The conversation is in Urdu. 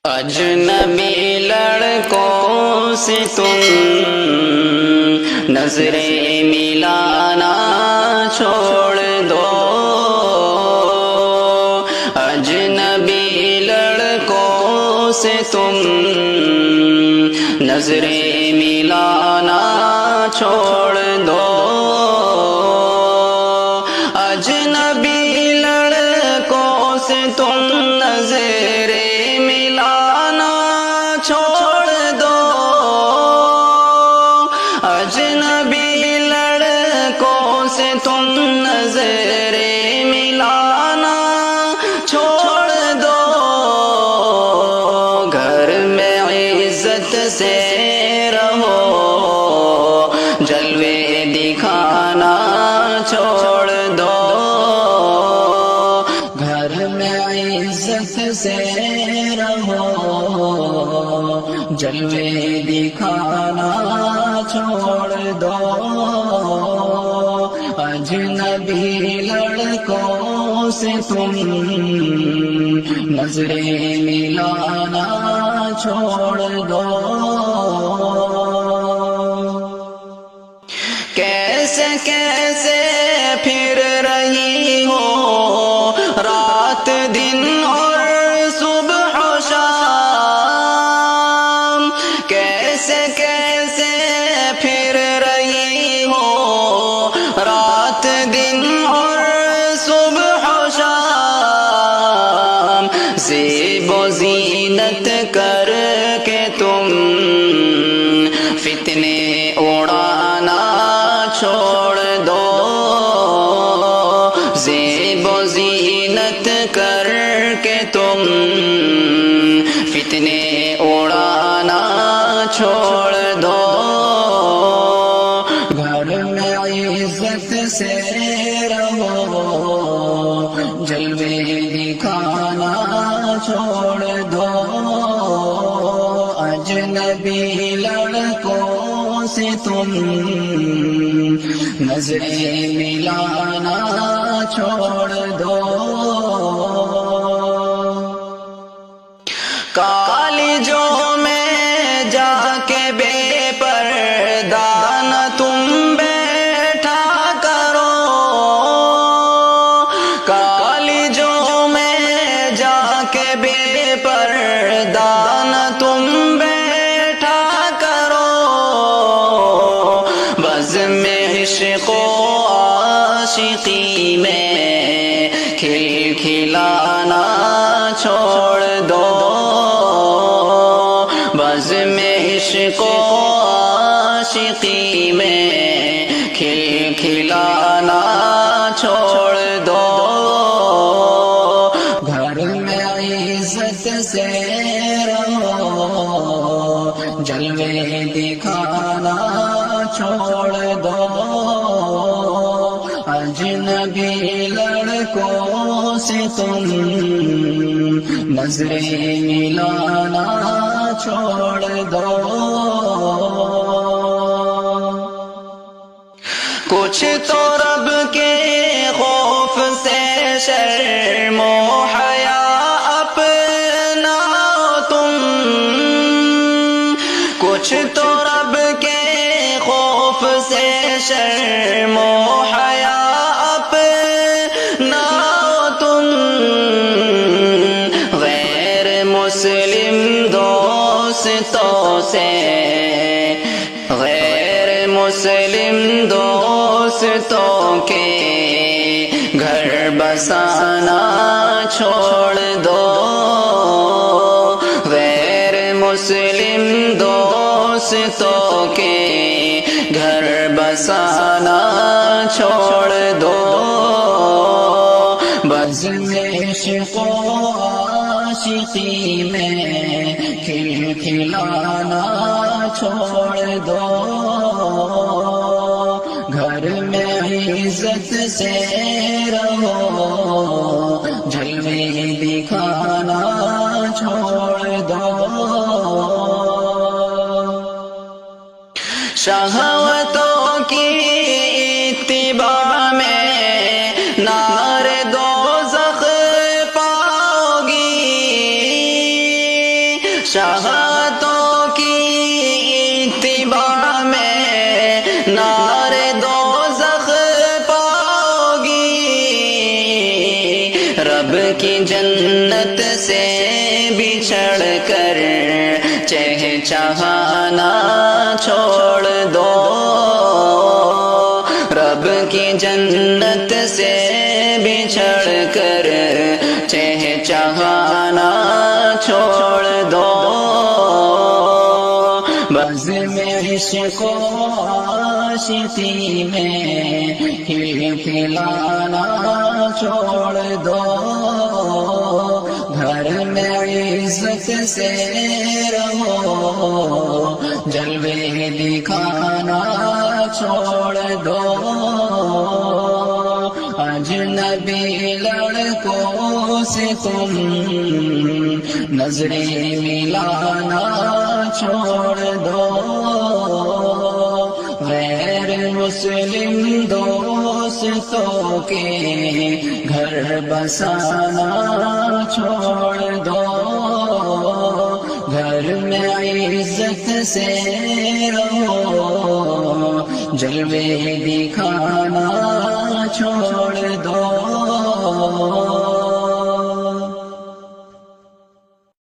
اجنبی لڑکوں سے تم نظریں ملانا چھوڑ دو، اجنبی لڑکوں سے تم نظریں ملانا چھوڑ دو، اجنبی لڑکوں سے تم نظریں ملانا چھوڑ دو، اجنبی لڑکوں سے تم نظریں ملانا چھوڑ دو، گھر میں عزت سے رہو، جلوے دکھانا چھوڑ دو، گھر میں عزت سے رہو، جلوے دکھانا چھوڑ دو، اجنبی لڑکوں سے تم نظریں ملانا چھوڑ دو، کیسے کیسے پھر رہی ہو رات دن اور صبح و شام، کیسے کیسے پھر رہی ہو رات دن اور صبح و شام، زیب و زینت کر کے تم فتنے اڑانا چھوڑ دو، زیب و زینت کر کے تم فتنے اڑانا چھوڑ دو، گھر میں عزت سے رہو، جلوے دکھانا چھوڑ دو، اجنبی لڑکوں سے تم نظریں ملانا چھوڑ دو، کالجوں میں جا کے بے پردہ نہ تم بیٹھا کرو، کالجوں میں جا کے بے پردہ نہ تم بیٹھا کرو، بزم عشق و عاشقی میں کھل کھلانا چھوڑ دو، بزم عشق و عاشقی میں کھل کھلانا چھوڑ دو، گھر میں عزت سے رہو، جلوے دکھانا چھوڑ دو، اجنبی لڑکوں سے تم نظریں ملانا چھوڑ دو، کچھ تو رب کے خوف سے شرم و حیا اپنا تم، کچھ تو رب کے خوف سے شرم و حیا اپنا تم، غیر مسلم دوستوں سے، غیر مسلم دوستوں کے گھر بسانا چھوڑ دو، غیر مسلم دوستوں کے گھر بسانا چھوڑ دو، بزم عشق و عاشقی میں کھل کھلانا چھوڑ دو، گھر میں عزت سے رہو، جلوے دکھانا چھوڑ دو، شہوتوں کی اتباع میں نار دوزخ پاؤ گی، چاہتوں کی اتباع میں نار دوزخ پاؤ گی، رب کی جنت سے بچھڑ کر چہچہانا چھوڑ دو، رب کی جنت سے بچھڑ کر چہچہانا چھوڑ دو، بزم عشق و عاشقی میں ہی پھیلانا چھوڑ دو، گھر میں عزت سے رہو، جلوے دکھانا چھوڑ دو، اجنبی لڑکوں سے تم نظریں ملانا چھوڑ دو، غیر مسلم دوستوں کے گھر بسانا چھوڑ دو، گھر میں عزت سے رہو، جلوے دکھانا چھوڑ دو۔